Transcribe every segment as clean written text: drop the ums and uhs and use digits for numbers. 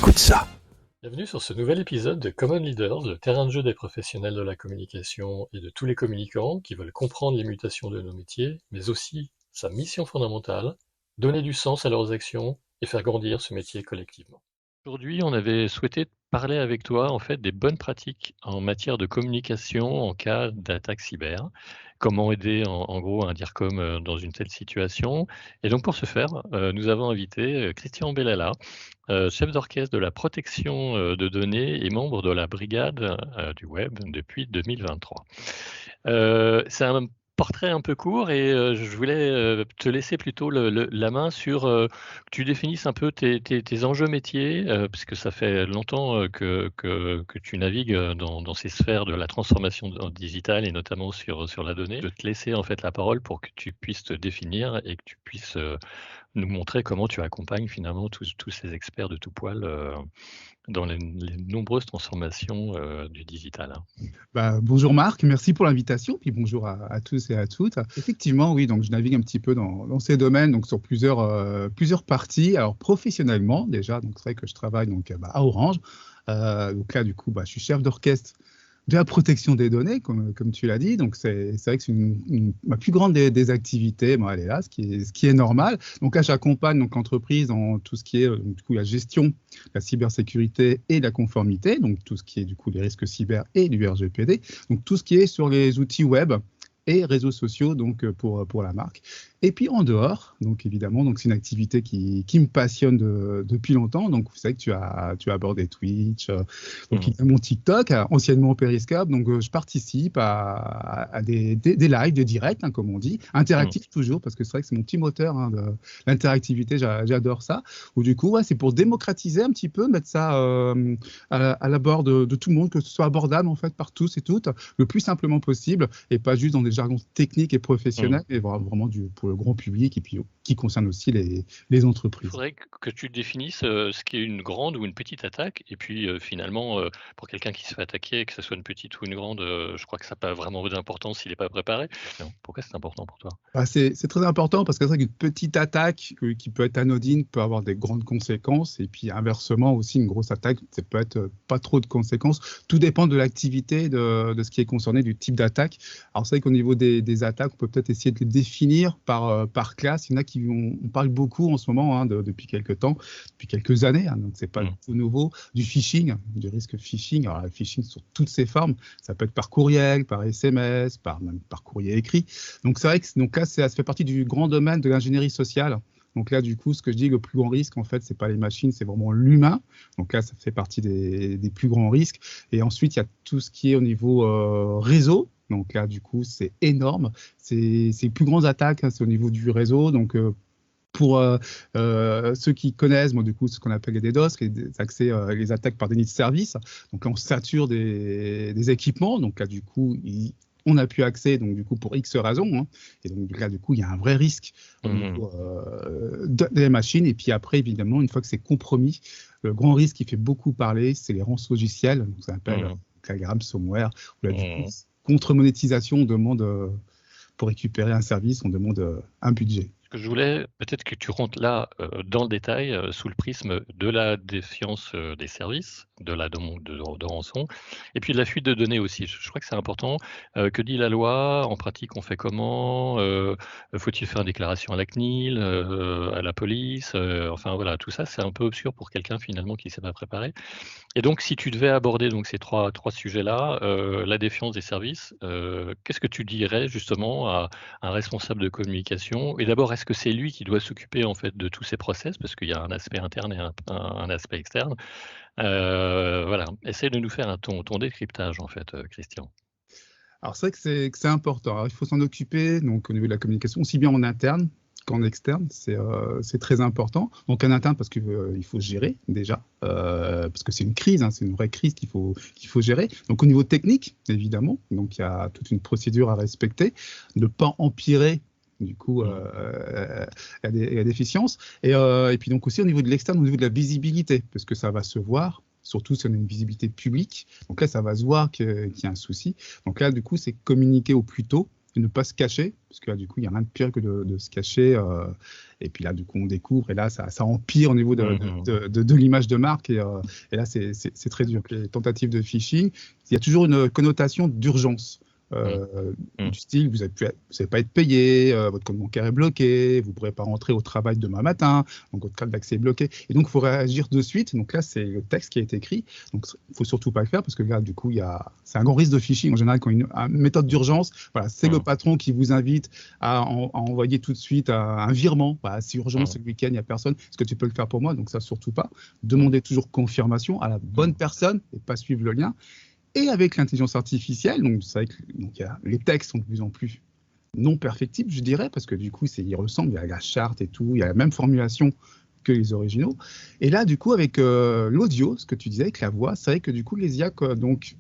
Écoute ça. Bienvenue sur ce nouvel épisode de Common Leaders, le terrain de jeu des professionnels de la communication et de tous les communicants qui veulent comprendre les mutations de nos métiers, mais aussi sa mission fondamentale, donner du sens à leurs actions et faire grandir ce métier collectivement. Aujourd'hui, on avait souhaité parler avec toi en fait des bonnes pratiques en matière de communication en cas d'attaque cyber. Comment aider en gros un DIRCOM dans une telle situation. Et donc pour ce faire, nous avons invité Christian Bellala, chef d'orchestre de la protection de données et membre de la brigade du web depuis 2023. C'est un portrait un peu court et je voulais te laisser plutôt la main sur que tu définisses un peu tes enjeux métiers, puisque ça fait longtemps que tu navigues dans ces sphères de la transformation digitale et notamment sur la donnée. Je vais te laisser en fait la parole pour que tu puisses te définir et que tu puisses nous montrer comment tu accompagnes finalement tous ces experts de tout poil dans les nombreuses transformations du digital, hein. Bonjour Marc, merci pour l'invitation, puis bonjour à tous et à toutes. Effectivement, oui, donc je navigue un petit peu dans ces domaines, donc sur plusieurs parties. Alors professionnellement déjà, donc c'est vrai que je travaille donc à Orange. Donc là, du coup, je suis chef d'orchestre de la protection des données, comme tu l'as dit. Donc c'est vrai que c'est ma plus grande des activités. Bon, elle est là, ce qui est normal. Donc là, j'accompagne donc l'entreprise dans tout ce qui est du coup la gestion, la cybersécurité et la conformité. Donc tout ce qui est du coup les risques cyber et du RGPD. Donc tout ce qui est sur les outils web et réseaux sociaux donc pour la marque. Et puis en dehors, donc évidemment, donc c'est une activité qui me passionne depuis longtemps. Donc vous savez que tu as abordé Twitch, donc il y a mon TikTok, anciennement Periscope. Donc je participe à des lives, des directs, comme on dit, interactifs toujours, parce que c'est vrai que c'est mon petit moteur de l'interactivité. J'adore ça. Ou du coup, c'est pour démocratiser un petit peu, mettre ça à l'abord de tout le monde, que ce soit abordable en fait par tous et toutes, le plus simplement possible, et pas juste dans des jargons techniques et professionnels, mais vraiment pour le grand public et puis qui concerne aussi les Il entreprises. faudrait que tu définisses ce qu'est une grande ou une petite attaque et puis finalement, pour quelqu'un qui se fait attaquer, que ce soit une petite ou une grande, je crois que ça n'a pas vraiment d'importance s'il n'est pas préparé. Non. Pourquoi c'est important pour toi? C'est très important parce que c'est vrai qu'une petite attaque qui peut être anodine peut avoir des grandes conséquences, et puis inversement aussi une grosse attaque, ça peut être pas trop de conséquences. Tout dépend de l'activité, de ce qui est concerné, du type d'attaque. Alors c'est vrai qu'au niveau des attaques, on peut peut-être essayer de les définir par classe. Il y en a on parle beaucoup en ce moment, depuis quelques temps, depuis quelques années, donc c'est pas tout nouveau, du phishing, du risque phishing. Alors le phishing sur toutes ses formes, ça peut être par courriel, par SMS, même par courrier écrit. Donc c'est vrai que ça fait partie du grand domaine de l'ingénierie sociale. Donc là, du coup, ce que je dis, le plus grand risque, en fait, c'est pas les machines, c'est vraiment l'humain. Donc là, ça fait partie des plus grands risques. Et ensuite, il y a tout ce qui est au niveau réseau. Donc là, du coup, c'est énorme. C'est les plus grandes attaques, c'est au niveau du réseau. Donc pour ceux qui connaissent, du coup, ce qu'on appelle les DDoS, les attaques par déni de service. Donc là, on sature des équipements. Donc là, du coup, on n'a plus accès, donc du coup, pour X raisons. Et donc là, du coup, il y a un vrai risque au niveau des machines. Et puis après, évidemment, une fois que c'est compromis, le grand risque qui fait beaucoup parler, c'est les rançongiciels. Donc ça s'appelle la ransomware. Où là, du coup, contre-monétisation, on demande, pour récupérer un service, on demande un budget. Ce que je voulais, peut-être que tu rentres là dans le détail, sous le prisme de la défiance des services, de la demande de rançon, et puis de la fuite de données aussi. Je crois que c'est important. Que dit la loi? En pratique, on fait comment? Faut-il faire une déclaration à la CNIL, à la police? Enfin voilà, tout ça, c'est un peu obscur pour quelqu'un finalement qui ne s'est pas préparé. Et donc, si tu devais aborder donc ces trois sujets-là, la défiance des services, qu'est-ce que tu dirais justement à un responsable de communication? Et d'abord, est-ce que c'est lui qui doit s'occuper en fait de tous ces process? Parce qu'il y a un aspect interne et un aspect externe. Voilà, essaie de nous faire ton décryptage en fait, Christian. Alors c'est vrai que c'est important. Alors, il faut s'en occuper, donc au niveau de la communication, aussi bien en interne qu'en externe, c'est très important. Donc en interne parce qu'il faut gérer déjà, parce que c'est une crise, c'est une vraie crise qu'il faut gérer. Donc au niveau technique, évidemment, donc il y a toute une procédure à respecter, ne pas empirer du coup la déficience. Et puis donc aussi au niveau de l'externe, au niveau de la visibilité, parce que ça va se voir. Surtout si on a une visibilité publique. Donc là, ça va se voir qu'il y a un souci. Donc là, du coup, c'est communiquer au plus tôt et ne pas se cacher, parce que là, du coup, il n'y a rien de pire que de se cacher. Et puis là, du coup, on découvre, et là, ça empire au niveau Mhm. de l'image de marque, et là, c'est très dur. Les tentatives de phishing, il y a toujours une connotation d'urgence. Mhm. Du style, vous n'allez pas être payé, votre compte bancaire est bloqué, vous ne pourrez pas rentrer au travail demain matin, donc votre carte d'accès est bloquée. Et donc, il faut réagir de suite. Donc là, c'est le texte qui a été écrit. Donc, il ne faut surtout pas le faire parce que là, du coup, c'est un grand risque de phishing. En général, quand une méthode d'urgence, voilà, c'est le Mhm. patron qui vous invite à envoyer tout de suite un virement. Voilà, c'est urgent, c'est Mhm. le week-end, il n'y a personne. Est-ce que tu peux le faire pour moi? Donc ça, surtout pas. Demandez toujours confirmation à la bonne Mhm. personne et pas suivre le lien. Et avec l'intelligence artificielle, donc c'est vrai que les textes sont de plus en plus non perfectibles, je dirais, parce que du coup, ils ressemblent, il y a la charte et tout, il y a la même formulation que les originaux. Et là, du coup, avec l'audio, ce que tu disais avec la voix, c'est vrai que du coup, les IA, donc,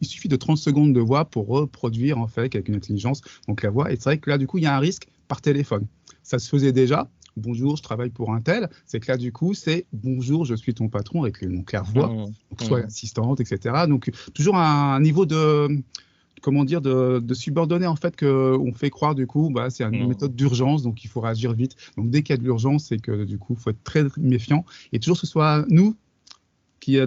il suffit de 30 secondes de voix pour reproduire, en fait, avec une intelligence, donc la voix. Et c'est vrai que là, du coup, il y a un risque par téléphone. Ça se faisait déjà. Bonjour, je travaille pour un tel. C'est que là, du coup, c'est bonjour, je suis ton patron avec donc, la voix, Mhm. donc soit Mhm. l'assistante, etc. Donc, toujours un niveau de, comment dire, de subordonné, en fait, qu'on fait croire, du coup, bah, c'est une Mhm. méthode d'urgence, donc il faut réagir vite. Donc, dès qu'il y a de l'urgence, c'est que, du coup, il faut être très méfiant. Et toujours que ce soit nous qui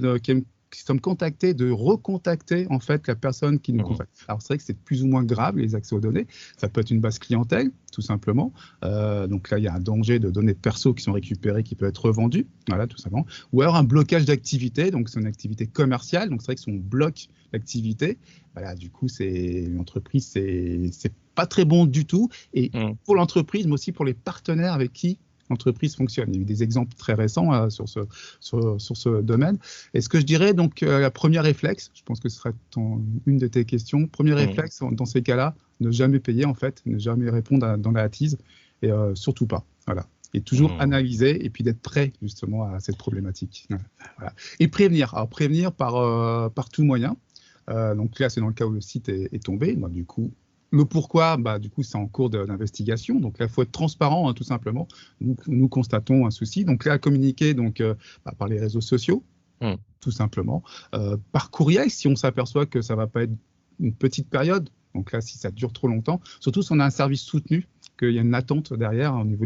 sommes contactés, de recontacter en fait la personne qui nous Mhm. contacte. Alors c'est vrai que c'est plus ou moins grave les accès aux données. Ça peut être une base clientèle, tout simplement. Donc là, il y a un danger de données perso qui sont récupérées, qui peut être revendues, voilà, tout simplement. Ou alors un blocage d'activité, donc c'est une activité commerciale. Donc c'est vrai que si on bloque l'activité, voilà, du coup, c'est l'entreprise, c'est pas très bon du tout. Et Mhm. pour l'entreprise, mais aussi pour les partenaires avec qui l'entreprise fonctionne. Il y a eu des exemples très récents sur ce domaine. Et ce que je dirais, donc, la première réflexe, je pense que ce serait une de tes questions, premier Mhm. réflexe dans ces cas-là, ne jamais payer, en fait, ne jamais répondre dans la hâtise, et surtout pas. Voilà. Et toujours Mhm. analyser et puis d'être prêt justement à cette problématique. Voilà. Et prévenir. Alors prévenir par tout moyen. Donc là, c'est dans le cas où le site est tombé. Bah, du coup, le pourquoi, bah, du coup, c'est en cours d'investigation. Donc là, il faut être transparent, hein, tout simplement. Nous constatons un souci. Donc là, communiquer donc, bah, par les réseaux sociaux, Mhm. tout simplement. Par courriel, si on s'aperçoit que ça ne va pas être une petite période, donc là, si ça dure trop longtemps, surtout si on a un service soutenu, qu'il y a une attente derrière au niveau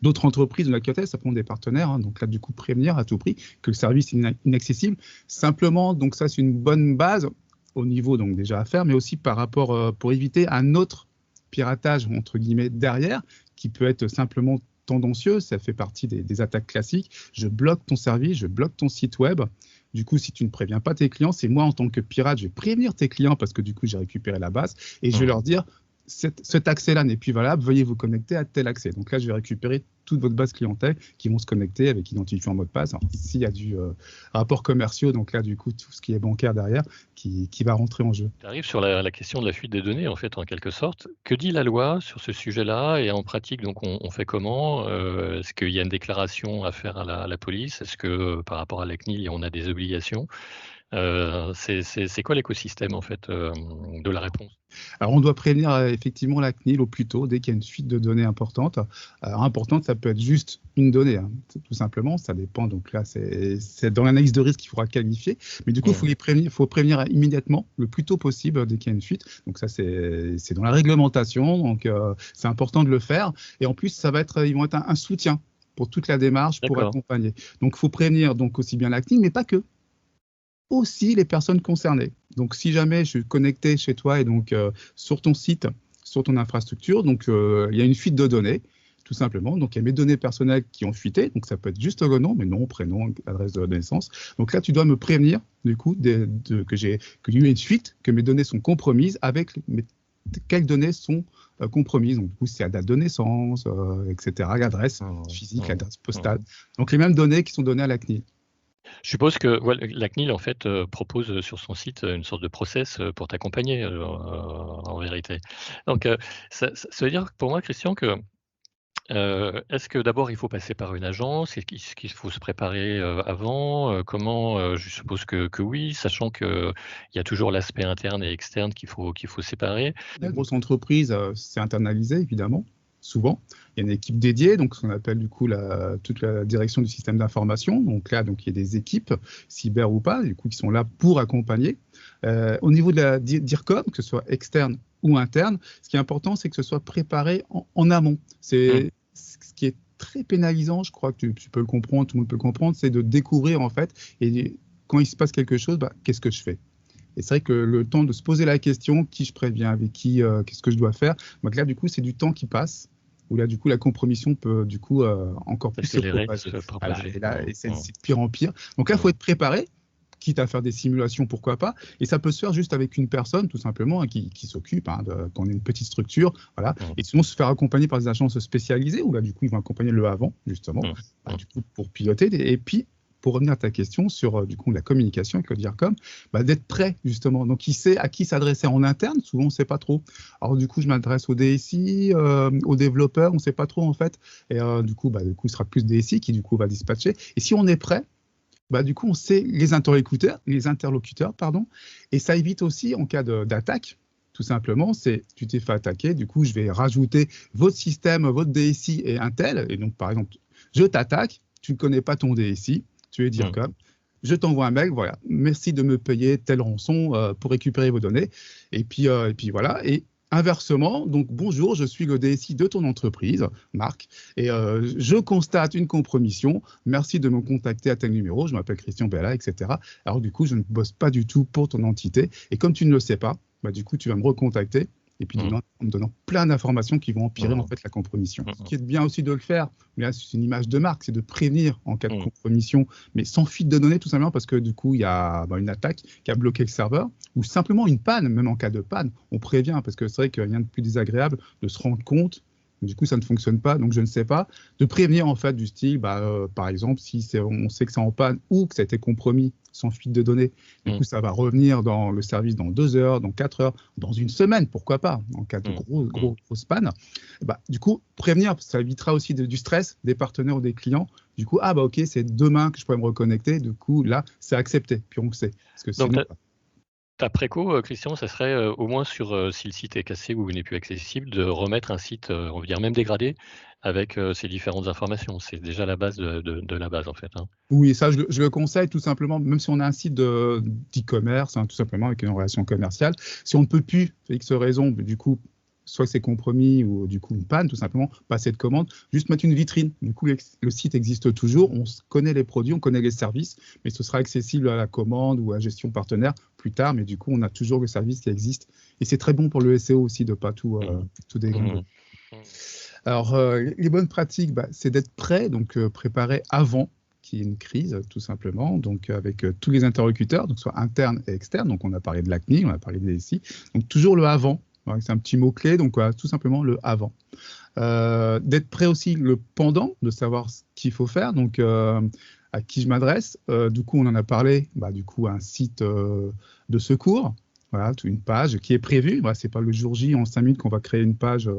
d'autres entreprises de la clientèle, ça prend des partenaires, hein, donc là, du coup, prévenir à tout prix que le service est inaccessible. Simplement, donc ça, c'est une bonne base au niveau, donc déjà à faire, mais aussi par rapport, pour éviter un autre piratage, entre guillemets, derrière, qui peut être simplement tendancieux, ça fait partie des attaques classiques. Je bloque ton service, je bloque ton site web. Du coup, si tu ne préviens pas tes clients, c'est moi en tant que pirate, je vais prévenir tes clients parce que du coup, j'ai récupéré la base et je vais Mhm. leur dire cet accès-là n'est plus valable, veuillez vous connecter à tel accès. Donc là, je vais récupérer toute votre base clientèle qui vont se connecter avec identifiant mot de passe. S'il y a du rapport commerciaux, donc là, du coup, tout ce qui est bancaire derrière qui va rentrer en jeu. Tu arrives sur la question de la fuite des données, en fait, en quelque sorte. Que dit la loi sur ce sujet-là? Et en pratique, donc, on fait comment? Est-ce qu'il y a une déclaration à faire à la police? Est-ce que, par rapport à la CNIL, on a des obligations? C'est quoi l'écosystème, en fait, de la réponse? Alors, on doit prévenir effectivement la CNIL au plus tôt dès qu'il y a une fuite de données importante. Alors, importante, ça peut être juste une donnée, hein, tout simplement. Ça dépend. Donc là, c'est dans l'analyse de risque qu'il faudra qualifier. Mais du coup, Mmh. il faut prévenir immédiatement, le plus tôt possible, dès qu'il y a une fuite. Donc ça, c'est dans la réglementation. Donc c'est important de le faire. Et en plus, ils vont être un soutien pour toute la démarche, pour D'accord. accompagner. Donc, il faut prévenir donc aussi bien la CNIL, mais pas que, aussi les personnes concernées. Donc, si jamais je suis connecté chez toi et donc sur ton site, sur ton infrastructure, donc il y a une fuite de données, tout simplement. Donc, il y a mes données personnelles qui ont fuité. Donc, ça peut être juste le nom, mais nom, prénom, adresse de naissance. Donc là, tu dois me prévenir, du coup, qu'il y a eu une fuite, que mes données sont compromises avec quelles données sont compromises. Donc, du coup, c'est la date de naissance, etc., l'adresse Mmh. physique, Mmh. l'adresse postale. Mmh. Donc, les mêmes données qui sont données à la CNIL. Je suppose que ouais, la CNIL, en fait, propose, sur son site, une sorte de process, pour t'accompagner, en vérité. Donc, ça veut dire pour moi, Christian, que, est-ce que d'abord il faut passer par une agence? Est-ce qu'il faut se préparer, avant? Comment, je suppose que oui, sachant qu'il y a toujours l'aspect interne et externe qu'il faut séparer. Les grosses entreprises, c'est internalisé, évidemment. souvent. Il y a une équipe dédiée, donc ce qu'on appelle du coup toute la direction du système d'information. Donc là, il y a des équipes, cyber ou pas, du coup, qui sont là pour accompagner. Au niveau de la DIRCOM, que ce soit externe ou interne, ce qui est important, c'est que ce soit préparé en amont. C'est ce qui est très pénalisant, je crois que tu peux le comprendre, tout le monde peut le comprendre, c'est de découvrir en fait, et quand il se passe quelque chose, qu'est-ce que je fais? Et c'est vrai que le temps de se poser la question, qui je préviens, avec qui, qu'est-ce que je dois faire, donc là, du coup, c'est du temps qui passe, où là, du coup, la compromission peut, du coup, encore plus se propager. Voilà, et c'est de pire en pire. Donc là, il faut être préparé, quitte à faire des simulations, pourquoi pas. Et ça peut se faire juste avec une personne, tout simplement, qui s'occupe, quand on est une petite structure. Voilà. Et sinon, se faire accompagner par des agences spécialisées, où là, du coup, ils vont accompagner le avant, justement, du coup, pour piloter. Et puis, pour revenir à ta question sur du coup, la communication avec le DIRCOM, d'être prêt, justement. Donc, il sait à qui s'adresser en interne. Souvent, on ne sait pas trop. Alors, du coup, je m'adresse au DSI, aux développeurs, on ne sait pas trop, en fait. Et du coup, ce sera plus DSI qui, du coup, va dispatcher. Et si on est prêt, du coup, on sait les interlocuteurs, et ça évite aussi, en cas d'attaque, tout simplement, tu t'es fait attaquer, du coup, je vais rajouter votre système, votre DSI et un tel, et donc, par exemple, je t'attaque, tu ne connais pas ton DSI, tu es DIRCOM, je t'envoie un mail, voilà, merci de me payer telle rançon pour récupérer vos données, et puis voilà, et inversement, donc bonjour, je suis le DSI de ton entreprise, Marc, et je constate une compromission. Merci de me contacter à tel numéro. Je m'appelle Christian Bella, etc. Alors du coup, je ne bosse pas du tout pour ton entité. Et comme tu ne le sais pas, du coup, tu vas me recontacter. Et puis, en me donnant plein d'informations qui vont empirer en fait la compromission. Ce qui est bien aussi de le faire, mais là, c'est une image de marque, c'est de prévenir en cas de compromission, mais sans fuite de données, tout simplement parce que du coup, il y a une attaque qui a bloqué le serveur, ou simplement une panne, même en cas de panne, on prévient, parce que c'est vrai qu'il n'y a rien de plus désagréable de se rendre compte, du coup, ça ne fonctionne pas, donc je ne sais pas, de prévenir en fait du style, par exemple, si on sait que c'est en panne ou que ça a été compromis sans fuite de données, du coup, ça va revenir dans le service dans 2 heures, dans 4 heures, dans une semaine, pourquoi pas, en cas de grosse panne. Du coup, prévenir, ça évitera aussi du stress des partenaires ou des clients. Du coup, ok, c'est demain que je pourrais me reconnecter, du coup, là, c'est accepté, puis on le sait. Parce que sinon, ta préco, Christian, ça serait au moins sur si le site est cassé ou n'est plus accessible, de remettre un site, on va dire même dégradé, avec ces différentes informations. C'est déjà la base de la base, en fait. Oui, ça, je le conseille tout simplement, même si on a un site d'e-commerce, tout simplement avec une relation commerciale. Si on ne peut plus, pour X raison, du coup, soit c'est compromis ou du coup une panne, tout simplement, passer de commande, juste mettre une vitrine. Du coup, le site existe toujours, on connaît les produits, on connaît les services, mais ce sera accessible à la commande ou à la gestion partenaire plus tard, mais du coup, on a toujours le service qui existe. Et c'est très bon pour le SEO aussi de ne pas tout dégringoler. Alors, les bonnes pratiques, c'est d'être prêt, donc préparer avant qu'il y ait une crise, tout simplement, donc avec tous les interlocuteurs, donc soit internes et externes. Donc, on a parlé de la CNIL, on a parlé des SI, donc toujours le avant. C'est un petit mot-clé, donc tout simplement le avant. D'être prêt aussi le pendant, de savoir ce qu'il faut faire, donc à qui je m'adresse. Du coup, on en a parlé, du coup, un site de secours, voilà, une page qui est prévue. C'est pas le jour J en 5 minutes qu'on va créer une page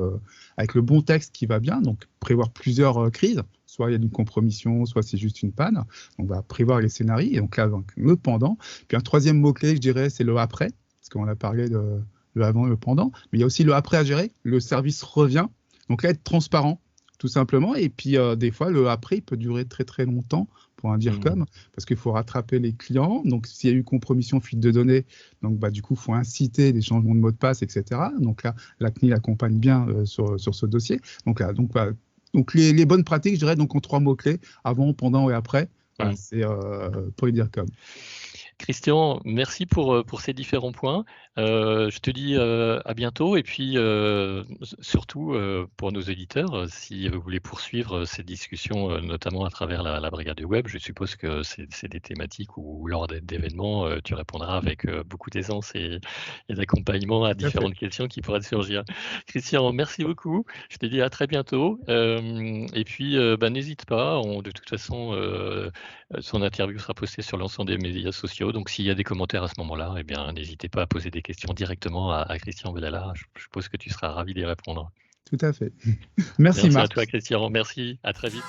avec le bon texte qui va bien, donc prévoir plusieurs crises. Soit il y a une compromission, soit c'est juste une panne. On va prévoir les scénarios, et donc là, le pendant. Puis un troisième mot-clé, je dirais, c'est le après, parce qu'on a parlé de le avant et le pendant, mais il y a aussi le après à gérer, le service revient, donc là, être transparent, tout simplement, et puis des fois, le après, il peut durer très très longtemps pour un DIRCOM, parce qu'il faut rattraper les clients, donc s'il y a eu compromission, fuite de données, donc du coup, il faut inciter des changements de mot de passe, etc., donc là, la CNIL accompagne bien sur ce dossier, donc là, donc les bonnes pratiques, je dirais, donc en 3 mots-clés, avant, pendant et après, c'est pour les DIRCOM. Christian, merci pour ces différents points. Je te dis à bientôt, et puis surtout pour nos auditeurs, si vous voulez poursuivre cette discussion, notamment à travers la brigade du web, je suppose que c'est des thématiques où lors d'événements, tu répondras avec beaucoup d'aisance et d'accompagnement à différentes questions qui pourraient surgir. Christian, merci beaucoup. Je te dis à très bientôt. Et puis, n'hésite pas. De toute façon, son interview sera postée sur l'ensemble des médias sociaux. Donc, s'il y a des commentaires à ce moment-là, n'hésitez pas à poser des questions directement à Christian Bellala. Je suppose que tu seras ravi d'y répondre. Tout à fait. Merci Marc. À toi, Christian. Merci. À très vite.